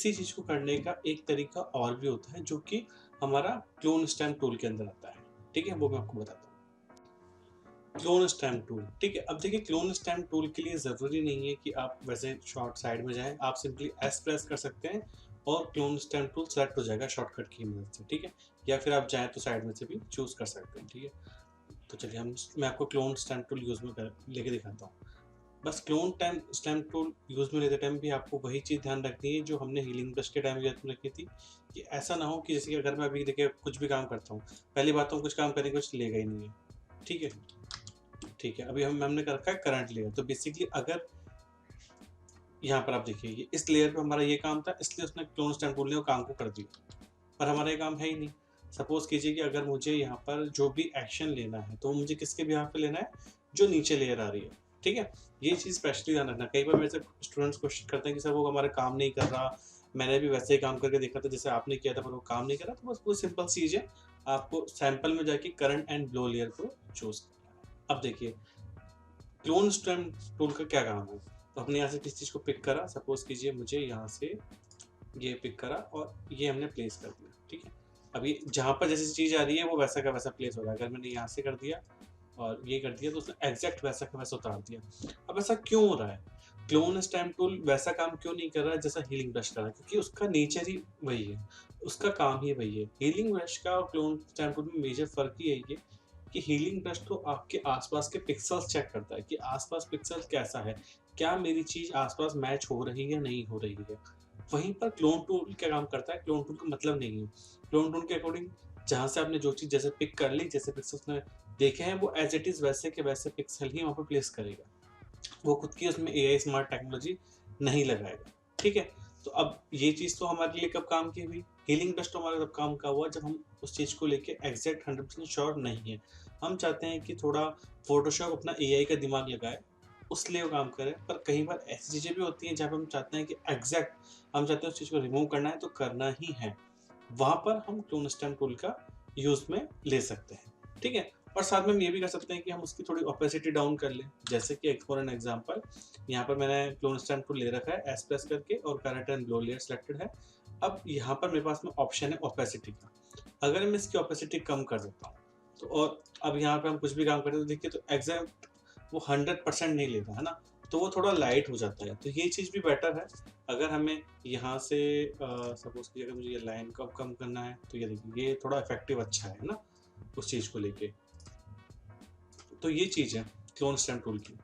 इसी चीज़ को करने का एक तरीका और भी होता है जो कि हमारा क्लोन स्टैम्प टूल के अंदर आता है। ठीक है, वो मैं आपको बताता हूँ। क्लोन स्टैम्प टूल, ठीक है। अब देखिए क्लोन स्टैम्प टूल के लिए ज़रूरी नहीं है कि आप वैसे शॉर्ट साइड में जाएँ, आप सिंपली एस प्रेस कर सकते हैं और क्लोन स्टैम्प टूल सेलेक्ट हो जाएगा शॉर्टकट की मदद से, ठीक है। या फिर आप चाहें तो साइड में से भी चूज़ कर सकते हैं, ठीक है। तो चलिए मैं आपको क्लोन स्टैम्प टूल यूज़ में लेके दिखाता हूँ। बस क्लोन स्टैम्प टूल यूज़ में लेते टाइम भी आपको वही चीज़ ध्यान रखनी है जो हमने हीलिंग ब्रश के टाइम ध्यान में रखी थी, कि ऐसा ना हो कि जैसे कि अगर मैं अभी देखिए कुछ भी काम करता हूँ, पहली बात तो कुछ काम करने कुछ लेगा ही नहीं है, ठीक है। ठीक है, अभी हमने कर रखा है करंट लेयर। तो बेसिकली अगर यहाँ पर आप देखिए ये इस लेयर पे हमारा ये काम था, इसलिए उसने क्लोन स्टैम्प टूल ने वो काम को कर दिया, पर हमारा ये काम है ही नहीं। सपोज कीजिए कि अगर मुझे यहाँ पर जो भी एक्शन लेना है तो मुझे किसके बिहाफ पे लेना है, जो नीचे लेयर आ रही है, ठीक है। ये चीज़ स्पेशली ध्यान रखना। कई बार मेरे से स्टूडेंट्स क्वेश्चन करते हैं कि सर वो हमारा काम नहीं कर रहा, मैंने भी वैसे ही काम करके देखा था जैसे आपने किया था पर वो काम नहीं कर रहा। तो बस वो सिंपल चीज़ है, आपको सैंपल में जाके करंट एंड ब्लो लेयर को चूज करना है। अब देखिए क्लोन स्टैम्प टूल का क्या काम है। तो हमने यहाँ से किस चीज़ को पिक करा, सपोज कीजिए मुझे यहाँ से ये पिक करा और ये हमने प्लेस कर दिया, ठीक है। अभी जहाँ पर जैसी चीज़ आ रही है वो वैसा का वैसा प्लेस हो रहा है। अगर मैंने यहाँ से कर दिया और ये कर दिया तो उसने एग्जैक्ट वैसा का वैसा उतार दिया। अब ऐसा क्यों हो रहा है? क्लोन स्टैम्प टूल वैसा काम क्यों नहीं कर रहा है जैसा हीलिंग ब्रश कर रहा है? क्योंकि उसका नेचर ही वही है, उसका काम ही वही है। हीलिंग ब्रश का और क्लोन स्टैम्प टूल में मेजर फ़र्क ही यही है कि हीलिंग ब्रश तो आपके आस-पास के पिक्सेल्स चेक करता है कि आस-पास पिक्सेल्स कैसा है? क्या मेरी चीज़ आस-पास मैच हो रही है, नहीं हो रही है? वहीं पर क्लोन टूल क्या काम करता है, क्लोन टूल का मतलब नहीं है। क्लोन टूल के अकॉर्डिंग जहाँ से आपने जो चीज़ जैसे पिक कर ली, जैसे पिक्सेल्स ने देखे हैं वो एज़ इट इज़ वैसे के वैसे पिक्सेल ही वहाँ पे प्लेस करेगा। वो खुद की उसमें एआई स्मार्ट टेक्नोलॉजी नहीं लगाएगा, ठीक है? तो अब ये चीज़ तो हमारे लिए कब काम की हुई? हीलिंग ब्रश तो हमारा तब काम का हुआ जब हम उस चीज़ को लेके एग्ज़ैक्ट 100% श्योर नहीं है। हम चाहते हैं कि थोड़ा फ़ोटोशॉप अपना एआई का दिमाग लगाए, उसलिए वो काम करे। पर कई बार ऐसी चीज़ें भी होती हैं जहाँ पे हम चाहते हैं कि एग्ज़ैक्ट हम चाहते हैं उस चीज़ को रिमूव करना है तो करना ही है। वहाँ पर हम क्लोन स्टैम्प टूल का यूज़ में ले सकते हैं, ठीक है? और साथ में हम ये भी कर सकते हैं कि हम उसकी थोड़ी ओपेसिटी डाउन कर लें। जैसे कि फॉर एन एग्ज़ाम्पल यहाँ पर मैंने क्लोन स्टैम्प टूल ले रखा है एस प्रेस करके और current and blow layer selected है। अब यहाँ पर मेरे पास में ऑप्शन है ओपेसिटी का। अगर मैं इसकी ओपेसिटी कम कर देता हूँ, तो और अब यहाँ पे हम कुछ भी काम करते हैं तो देखिए तो एग्ज़ैक्ट वो 100% नहीं लेता, है ना? तो वो थोड़ा लाइट हो जाता है। तो ये चीज़ भी बेटर है। अगर हमें यहाँ से सपोज़ कीजिए अगर मुझे ये लाइन को कम करना है, तो ये देखिए ये थोड़ा इफ़ेक्टिव अच्छा है ना? उस चीज़ को लेके। तो ये चीज़ है क्लोन स्टैम्प टूल की।